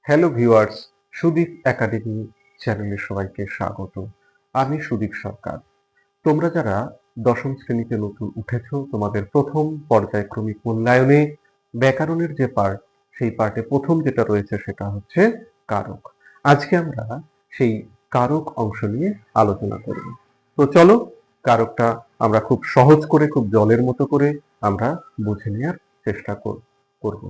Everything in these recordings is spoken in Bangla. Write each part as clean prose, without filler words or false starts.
হ্যালো ভিউয়ার্স, সুদীপ একাডেমি চ্যানেলে সবাইকে স্বাগত। আমি সুদীপ সরকার। তোমরা যারা দশম শ্রেণীতে নতুন উঠেছো, তোমাদের প্রথম পর্যায়ক্রমিক মূল্যায়নে ব্যাকরণের যে পার্ট, সেই পার্টে প্রথম যেটা রয়েছে সেটা হচ্ছে কারক। আজকে আমরা সেই কারক অংশ নিয়ে আলোচনা করব। তো চলো, কারকটা আমরা খুব সহজ করে, খুব জলের মতো করে আমরা বুঝে নেওয়ার চেষ্টা করব।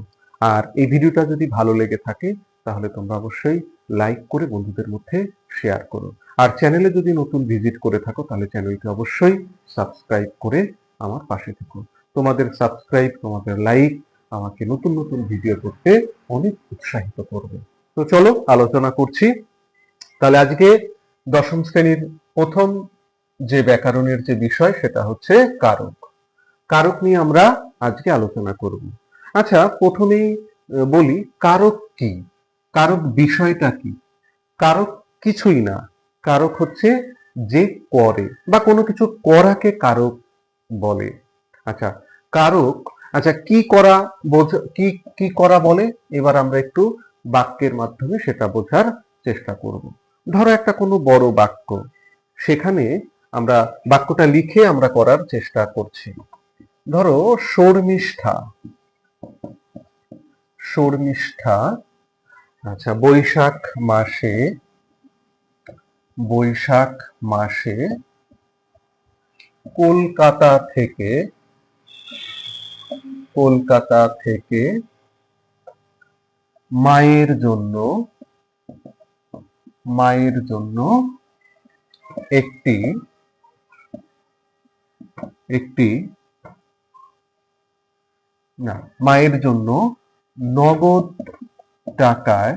আর এই ভিডিওটা যদি ভালো লেগে থাকে তাহলে তোমরা অবশ্যই লাইক করে বন্ধুদের মধ্যে শেয়ার করো। আর চ্যানেলে যদি নতুন ভিজিট করে থাকো তাহলে চ্যানেলটি অবশ্যই সাবস্ক্রাইব করে আমার পাশে থেকো। তোমাদের সাবস্ক্রাইব, তোমাদের লাইক আমাকে নতুন নতুন ভিডিও করতে অনেক উৎসাহিত করবে। তো চলো আলোচনা করছি। তাহলে আজকে দশম শ্রেণীর প্রথম যে ব্যাকরণের যে বিষয় সেটা হচ্ছে কারক। কারক নিয়ে আমরা আজকে আলোচনা করব। আচ্ছা, প্রথমেই বলি কারক কি, কারক বিষয়টা কি। কারক কিছুই না, কারক হচ্ছে যে করে বা কোনো কিছু করাকে কারক বলে। আচ্ছা, কারক, আচ্ছা কি করা কি কি করা বলে, এবার আমরা একটু বাক্যের মাধ্যমে সেটা বোঝার চেষ্টা করব। ধরো একটা কোনো বড় বাক্য, সেখানে আমরা বাক্যটা লিখে আমরা করার চেষ্টা করছি। ধরো শর্মিষ্ঠা, শর্মিষ্ঠা আচ্ছা বৈশাখ মাসে কলকাতা থেকে মায়ের জন্য একটি একটি না মায়ের জন্য নগদ টাকায়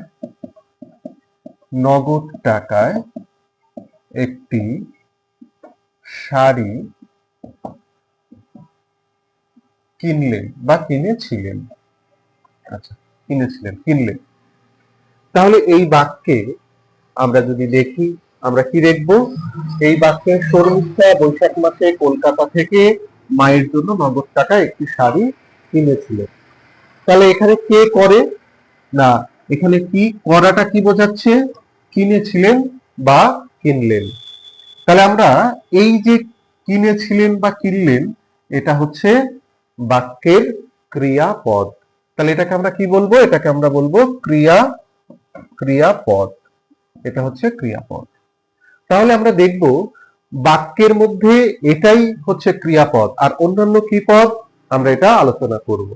একটি শাড়ি কিনেছিলেন। আচ্ছা, কিনলেন। তাহলে এই বাক্যে আমরা যদি দেখি, আমরা কি দেখব? এই বাক্যে শর্মিষ্ঠা বৈশাখ মাসে কলকাতা থেকে মায়ের জন্য নগদ টাকায় একটি শাড়ি কিনেছিলেন। তাহলে এখানে কে করে? না, এখানে কি করাটা কি বোঝাচ্ছে? কিনেছিলেন বা কিনলেন। তাহলে আমরা এই যে কিনেছিলেন বা কিনলেন, এটা হচ্ছে বাক্যের ক্রিয়াপদ। তাহলে এটাকে আমরা কি বলবো? এটাকে আমরা বলবো ক্রিয়াপদ। এটা হচ্ছে ক্রিয়াপদ। তাহলে আমরা দেখব বাক্যের মধ্যে এটাই হচ্ছে ক্রিয়াপদ, আর অন্যান্য কি পদ আমরা এটা আলোচনা করব।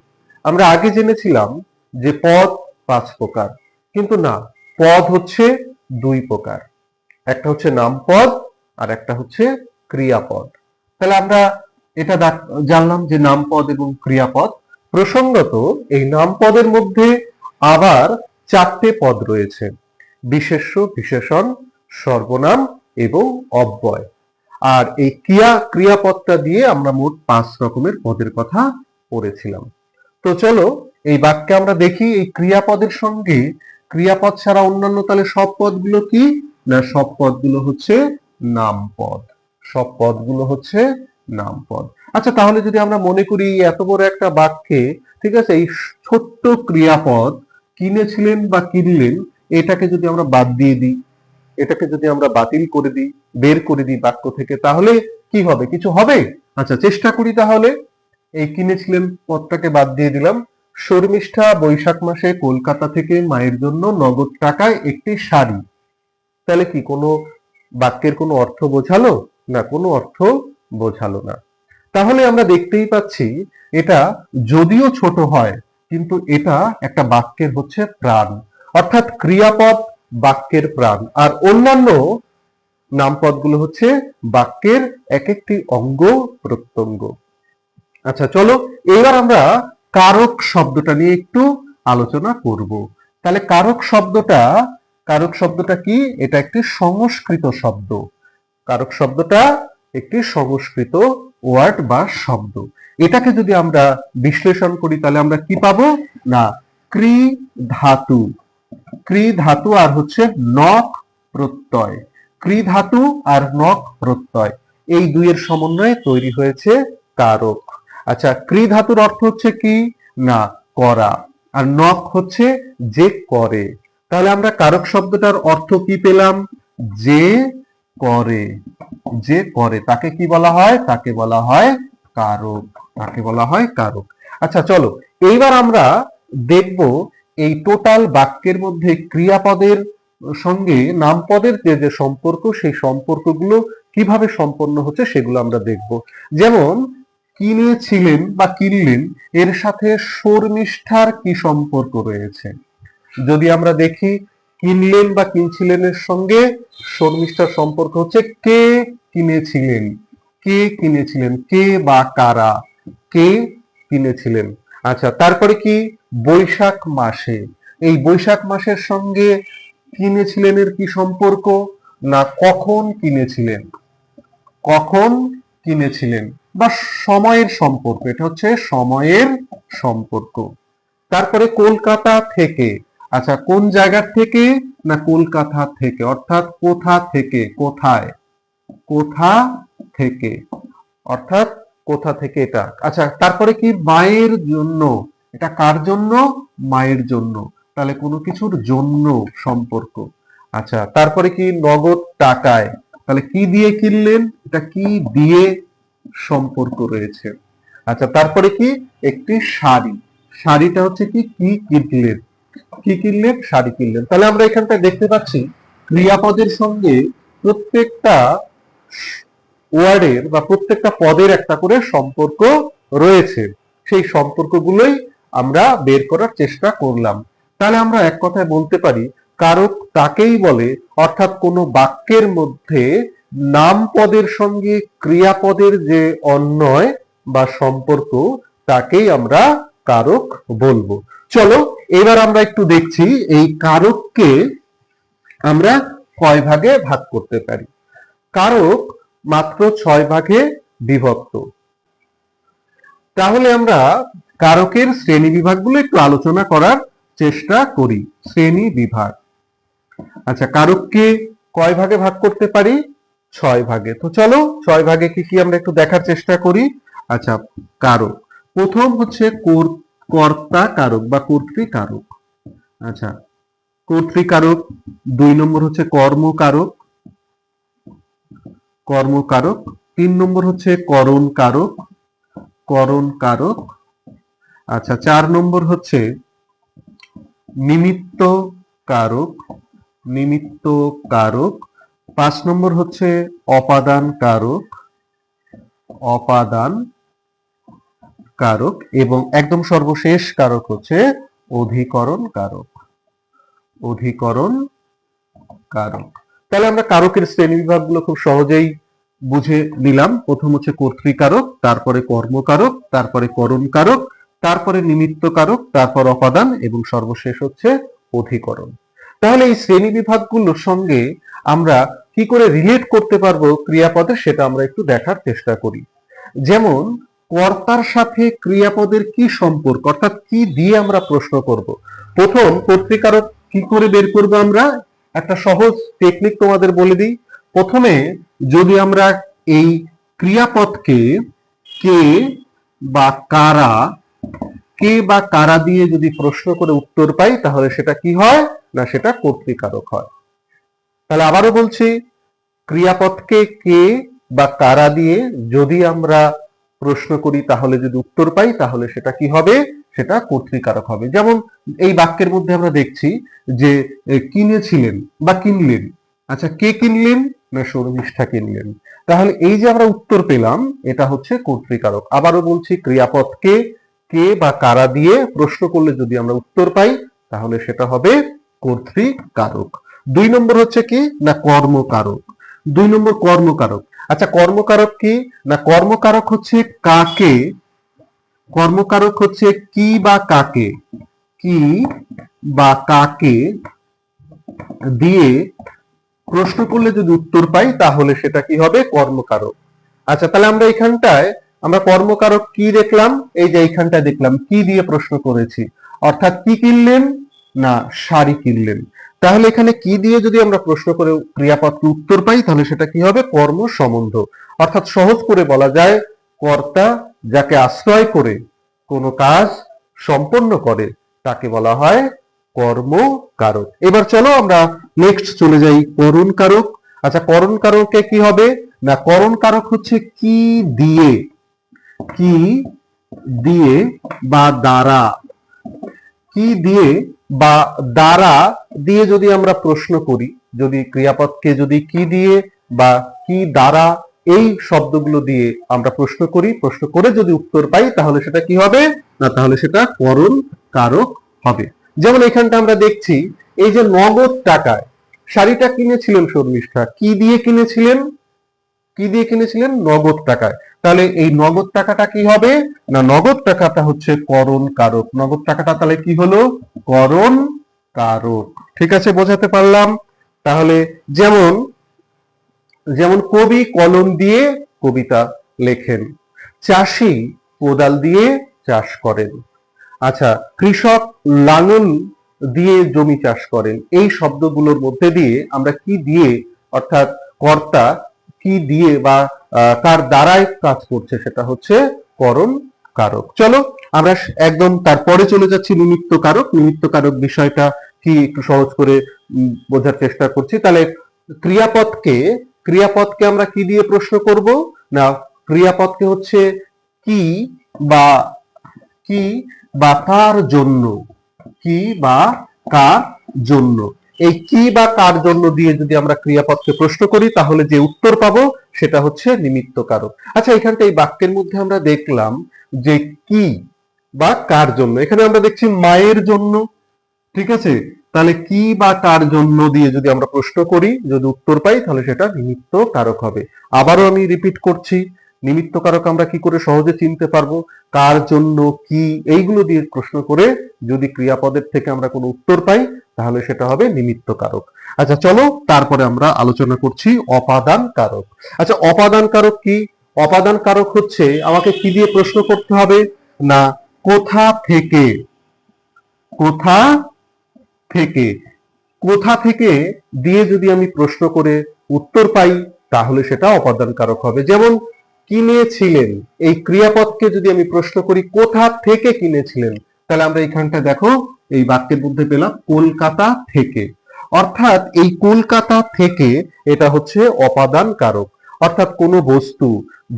আমরা আগে জেনেছিলাম যে পদ 5 প্রকার, কিন্তু না, পদ হচ্ছে 2 প্রকার। একটা হচ্ছে নামপদ আর একটা হচ্ছে ক্রিয়াপদ। তাহলে আমরা এটা জানলাম যে নামপদ এবং ক্রিয়াপদ। প্রসঙ্গত এই নামপদের মধ্যে আবার 4টে পদ রয়েছে: বিশেষ্য, বিশেষণ, সর্বনাম এবং অব্যয়। আর এই ক্রিয়াপদটা দিয়ে আমরা মোট 5 রকমের পদের কথা পড়েছিলাম। তো চলো এই বাক্যে আমরা দেখি এই ক্রিয়াপদের সঙ্গে ক্রিয়াপদ ছাড়া অন্যান্য তাহলে সব পদগুলো কি? না, সব পদগুলো হচ্ছে নামপদ। সব পদগুলো হচ্ছে নামপদ। আচ্ছা, তাহলে যদি আমরা মনে করি এত বড় একটা বাক্যে, ঠিক আছে, এই ছোট্ট ক্রিয়াপদ কিনেছিলেন বা কিনলেন, এটাকে যদি আমরা বাদ দিয়ে দিই, এটাকে যদি আমরা বাতিল করে দিই, বের করে দিই বাক্য থেকে, তাহলে কি হবে? কিছু হবে? আচ্ছা, চেষ্টা করি তাহলে। এই কিনেছিলেন পদটাকে বাদ দিয়ে দিলাম। শর্মিষ্ঠা বৈশাখ মাসে কলকাতা থেকে মায়ের জন্য নগদ টাকায় একটি শাড়ি। তাহলে কি কোনো বাক্যের কোনো অর্থ বোঝালো? না, কোনো অর্থ বোঝালো না। তাহলে আমরা দেখতেই পাচ্ছি এটা যদিও ছোট হয়, কিন্তু এটা একটা বাক্যের হচ্ছে প্রাণ, অর্থাৎ ক্রিয়াপদ বাক্যের প্রাণ, আর অন্যান্য নামপদগুলো হচ্ছে বাক্যের এক একটি অঙ্গ প্রত্যঙ্গ। আচ্ছা চলো, এবার আমরা কারক শব্দটা নিয়ে একটু আলোচনা করব। তাহলে কারক শব্দটা কি? এটা একটি সংস্কৃত শব্দ। কারক শব্দটা একটি সংস্কৃত ওয়ার্ড বা শব্দ। এটাকে যদি আমরা বিশ্লেষণ করি তাহলে আমরা কি পাবো? না, ক্রি ধাতু আর হচ্ছে নক প্রত্যয়। ক্রি ধাতু আর নক প্রত্যয়, এই দুইয়ের সমন্বয়ে তৈরি হয়েছে কারক। আচ্ছা, ক্রি ধাতুর অর্থ হচ্ছে কি? না, করা, আর নক হচ্ছে যে করে। তাহলে আমরা কারক শব্দটার অর্থ কি পেলাম? যে করে, যে করে তাকে কি বলা হয়? তাকে বলা হয় কারক, তাকে বলা হয় কারক। আচ্ছা চলো এইবার আমরা দেখব এই টোটাল বাক্যের মধ্যে ক্রিয়াপদের সঙ্গে নামপদের যে যে সম্পর্ক, সেই সম্পর্কগুলো কিভাবে সম্পন্ন হচ্ছে সেগুলো আমরা দেখব। যেমন কিনেছিলেন বা কিনলেন, এর সাথে শর্মিষ্ঠার কি সম্পর্ক রয়েছে? যদি আমরা দেখি কিনলেন বা কিনছিলেনের সঙ্গে শর্মিষ্ঠার সম্পর্ক হচ্ছে কে কিনেছিলেন, কে কিনেছিলেন, কে বা কারা, কে কিনেছিলেন। আচ্ছা তারপরে কি বৈশাখ মাসে, এই বৈশাখ মাসের সঙ্গে কিনেছিলেনের কি সম্পর্ক? না কখন কিনেছিলেন, কখন কিনেছিলেন বা সময়ের সম্পর্ক, এটা হচ্ছে সময়ের সম্পর্ক। তারপরে কলকাতা থেকে, আচ্ছা কোন জায়গা থেকে? না কলকাতা থেকে, অর্থাৎ কোথা থেকে, কোথায়, কোথা থেকে, অর্থাৎ কোথা থেকে এটা। আচ্ছা তারপরে কি মায়ের জন্য, এটা কার জন্য? মায়ের জন্য, তাহলে কোনো কিছুর জন্য সম্পর্ক। আচ্ছা তারপরে কি নগদ টাকায়, তাহলে কি দিয়ে কিনলেন, এটা কি দিয়ে সম্পর্ক রয়েছে। আচ্ছা তারপরে কি একটি শাড়ি, শাড়িটা হচ্ছে কি কি কিনলেন, কি কিনলেন, শাড়ি কিনলেন। তাহলে আমরা এখানটায় দেখতে পাচ্ছি ক্রিয়াপদের সঙ্গে প্রত্যেকটা ওয়ার্ডের বা প্রত্যেকটা পদের একটা করে সম্পর্ক রয়েছে, সেই সম্পর্কগুলোই আমরা বের করার চেষ্টা করলাম। তাহলে আমরা এক কথায় বলতে পারি কারক তাকেই বলে, অর্থাৎ কোনো বাক্যের মধ্যে নাম পদের সঙ্গে ক্রিয়াপদের যে অন্বয় বা সম্পর্ক, তাকেই আমরা কারক বলবো। চলো এবার আমরা একটু দেখছি এই কারককে আমরা কয় ভাগে ভাগ করতে পারি। কারক মাত্র 6 ভাগে বিভক্ত। তাহলে আমরা কারকের শ্রেণী বিভাগগুলো একটু আলোচনা করার চেষ্টা করি। শ্রেণী বিভাগ। আচ্ছা কারককে কয় ভাগে ভাগ করতে পারি? 6 ভাগে। তো চলো 6 ভাগে কি কি আমরা একটু দেখার চেষ্টা করি। আচ্ছা কারক প্রথম হচ্ছে কর্তা কারক বা কর্তৃকারক। আচ্ছা কর্তৃকারক। 2 নম্বর হচ্ছে কর্মকারক, কর্মকারক। 3 নম্বর হচ্ছে করণ কারক, করণ কারক। আচ্ছা 4 নম্বর হচ্ছে নিমিত্ত কারক, নিমিত্ত কারক। 5 নম্বর হচ্ছে অপাদান কারক, অপাদান কারক। এবং একদম সর্বশেষ কারক হচ্ছে অধিকরণ কারক, অধিকরণ কারক। তাহলে আমরা কারকের শ্রেণী বিভাগগুলো খুব সহজেই বুঝে নিলাম। প্রথম হচ্ছে কর্তৃকারক, তারপরে কর্মকারক, তারপরে করণ কারক, তারপরে নিমিত্ত কারক, তারপর অপাদান এবং সর্বশেষ হচ্ছে অধিকরণ। তাহলে এই শ্রেণী বিভাগগুলোর সঙ্গে আমরা কি করে রিলেট করতে পারবো ক্রিয়াপদের, সেটা আমরা একটু দেখার চেষ্টা করি। যেমন কর্তার সাথে ক্রিয়াপদের কি সম্পর্ক, অর্থাৎ কি দিয়ে আমরা প্রশ্ন করব। প্রথম কর্তৃকারক কি করে বের করবো আমরা, একটা সহজ টেকনিক তোমাদের বলে দিই। প্রথমে যদি আমরা এই ক্রিয়াপদকে কে বা কারা, কে বা কারা দিয়ে যদি প্রশ্ন করে উত্তর পাই, তাহলে সেটা কি হয়? না সেটা কর্তৃকারক হয়। তাহলে আবারও বলছি, ক্রিয়াপদকে কে বা কারা দিয়ে যদি আমরা প্রশ্ন করি, তাহলে যদি উত্তর পাই, তাহলে সেটা কি হবে? সেটা কর্তৃকারক হবে। যেমন এই বাক্যের মধ্যে আমরা দেখছি যে কিনেছিলেন বা কিনলেন। আচ্ছা কে কিনলেন? না শর্মিষ্ঠা কিনলেন। তাহলে এই যে আমরা উত্তর পেলাম, এটা হচ্ছে কর্তৃকারক। আবারও বলছি, ক্রিয়াপদকে কে বা কারা দিয়ে প্রশ্ন করলে যদি আমরা উত্তর পাই, তাহলে সেটা হবে কর্তৃকারক। 2 নম্বর হচ্ছে কি? না কর্মকারক। 2 নম্বর কর্মকারক। আচ্ছা কর্মকারক কি? না কর্মকারক হচ্ছে কাকে, কর্মকারক হচ্ছে কি বা কাকে, কি বা কাকে দিয়ে প্রশ্ন করলে যদি উত্তর পাই, তাহলে সেটা কি হবে? কর্মকারক। আচ্ছা তাহলে আমরা এখানটায় আমরা কর্মকারক কি দেখলাম? এই যে এইখানটায় দেখলাম কি দিয়ে প্রশ্ন করেছি, অর্থাৎ কি কিনলেন? না শাড়ি কিনলেন। তাহলে এখানে কি দিয়ে যদি আমরা প্রশ্ন করে ক্রিয়াপদকে উত্তর পাই, তাহলে সেটা কি হবে? কর্ম সম্বন্ধ। অর্থাৎ সহজ করে বলা যায়, কর্তা যাকে আশ্রয় করে কোনো কাজ সম্পন্ন করে, তাকে বলা হয় কর্ম কারক। এবার চলো আমরা নেক্সট চলে যাই করণ কারক। আচ্ছা, করণ কারকে কি হবে না, করণ কারক হচ্ছে কি দিয়ে, কি দিয়ে বা দ্বারা, কি দিয়ে বা দ্বারা দিয়ে যদি আমরা প্রশ্ন করি, যদি ক্রিয়াপদকে যদি কি দিয়ে বা কি দ্বারা এই শব্দগুলো দিয়ে আমরা প্রশ্ন করি, প্রশ্ন করে যদি উত্তর পাই তাহলে সেটা কি হবে না, তাহলে সেটা করণ কারক হবে। যেমন এখানটা আমরা দেখছি এই যে নগদ টাকায় শাড়িটা কিনেছিলেন শর্মিষ্ঠা, কি দিয়ে কিনেছিলেন, কি দিয়ে কিনেছিলেন, নগদ টাকায়। তাহলে এই নগদ টাকাটা কি হবে না, নগদ টাকাটা হচ্ছে করণ কারক। নগদ টাকাটা তাহলে কি হলো, করণ কারক। ঠিক আছে, বোঝাতে পারলাম? তাহলে যেমন যেমন কবি কলম দিয়ে কবিতা লেখেন, চাষি কোদাল দিয়ে চাষ করেন। আচ্ছা, কৃষক লাঙল দিয়ে জমি চাষ করেন। এই শব্দগুলোর মধ্যে দিয়ে আমরা কি দিয়ে, অর্থাৎ কর্তা কি দিয়ে বা কার দ্বারাই কাজ করছে, সেটা হচ্ছে করণ কারক। চলো আমরা একদম তারপরে চলে যাচ্ছি নিমিত্ত কারক। নিমিত্ত কারক বিষয়টা কি একটু সহজ করে বোঝার চেষ্টা করছি। তাহলে ক্রিয়াপদকে ক্রিয়াপদকে আমরা কি দিয়ে প্রশ্ন করব না, ক্রিয়াপদকে হচ্ছে কি বা কি বা কার জন্য, কি বা কার জন্য, এই কি বা কার জন্য দিয়ে যদি আমরা ক্রিয়াপদকে প্রশ্ন করি তাহলে যে উত্তর পাবো সেটা হচ্ছে নিমিত্ত কারক। আচ্ছা, এখানটা এই বাক্যের মধ্যে আমরা দেখলাম যে কি বা কার জন্য, এখানে আমরা দেখছি মায়ের জন্য। ঠিক আছে, তাহলে কি বা কার জন্য দিয়ে যদি আমরা প্রশ্ন করি, যদি উত্তর পাই তাহলে সেটা নিমিত্ত কারক হবে। আবারও আমি রিপিট করছি, নিমিত্ত কারক আমরা কি করে সহজে চিনতে পারবো, কার জন্য, কি, এইগুলো দিয়ে প্রশ্ন করে যদি ক্রিয়াপদের থেকে আমরা কোনো উত্তর পাই তাহলে সেটা হবে নিমিত্ত কারক। আচ্ছা চলো তারপরে আমরা আলোচনা করছি অপাদান কারক। আচ্ছা, অপাদান কারক কি? অপাদান কারক হচ্ছে আমাকে কি দিয়ে প্রশ্ন করতে হবে না, কোথা থেকে, কোথা থেকে, কোথা থেকে দিয়ে যদি আমি প্রশ্ন করে উত্তর পাই তাহলে সেটা অপাদান কারক হবে। যেমন কিনেছিলেন, এই ক্রিয়াপদকে যদি আমি প্রশ্ন করি কোথা থেকে কিনেছিলেন, তাহলে আমরা এইখানটা দেখো এই বাক্যের মধ্যে পেলাম কলকাতা থেকে। অর্থাৎ এই কলকাতা থেকে এটা হচ্ছে অপাদান কারক। অর্থাৎ কোনো বস্তু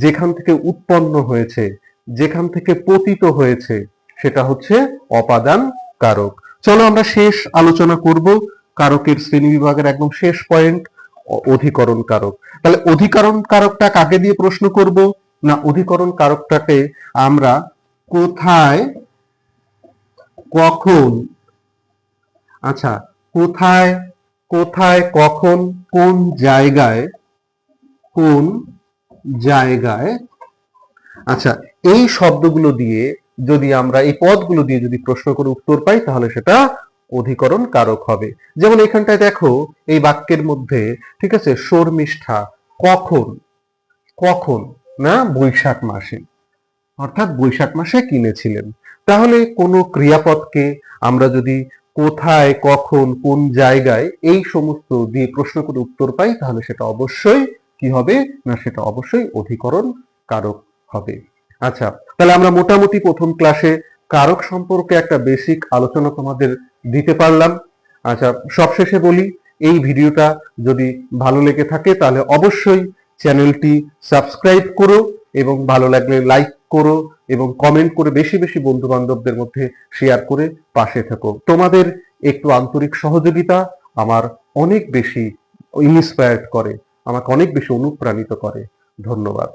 যেখান থেকে উৎপন্ন হয়েছে, যেখান থেকে পতিত হয়েছে, সেটা হচ্ছে অপাদান কারক। চলো আমরা শেষ আলোচনা করব কারকের শ্রেণী বিভাগের একদম শেষ পয়েন্ট, অধিকরণ কারক। তাহলে অধিকরণ কারকটা কাকে দিয়ে প্রশ্ন করব না, অধিকরণ কারকটাকে আমরা কোথায়, কখন, আচ্ছা কোথায়, কোথায়, কখন, কোন জায়গায়, কোন জায়গায়, আচ্ছা এই শব্দগুলো দিয়ে যদি আমরা, এই পদগুলো দিয়ে যদি প্রশ্ন করে উত্তর পাই তাহলে সেটা অধিকরণ কারক হবে। যেমন এখানটায় দেখো এই বাক্যের মধ্যে, ঠিক আছে, শর্মিষ্ঠা কখন, কখন না বৈশাখ মাসে, অর্থাৎ বৈশাখ মাসে কিনেছিলেন। তাহলে কোনো ক্রিয়াপদকে আমরা যদি কোথায়, কখন, কোন জায়গায় এই সমস্ত দিয়ে প্রশ্ন করে উত্তর পাই তাহলে সেটা অবশ্যই কি হবে না, সেটা অবশ্যই অধিকরণ কারক হবে। আচ্ছা, তাহলে আমরা মোটামুটি প্রথম ক্লাসে কারক সম্পর্কে একটা বেসিক আলোচনা তোমাদের দিতে পারলাম। আচ্ছা, সবশেষে বলি এই ভিডিওটা যদি ভালো লেগে থাকে তাহলে অবশ্যই চ্যানেলটি সাবস্ক্রাইব করো এবং ভালো লাগলে লাইক করো এবং কমেন্ট করে বেশি বেশি বন্ধু বান্ধবদের মধ্যে শেয়ার করে পাশে থাকো। তোমাদের একটু আন্তরিক সহযোগিতা আমার অনেক বেশি ইন্সপায়ার্ড করে, আমাকে অনেক বেশি অনুপ্রাণিত করে। ধন্যবাদ।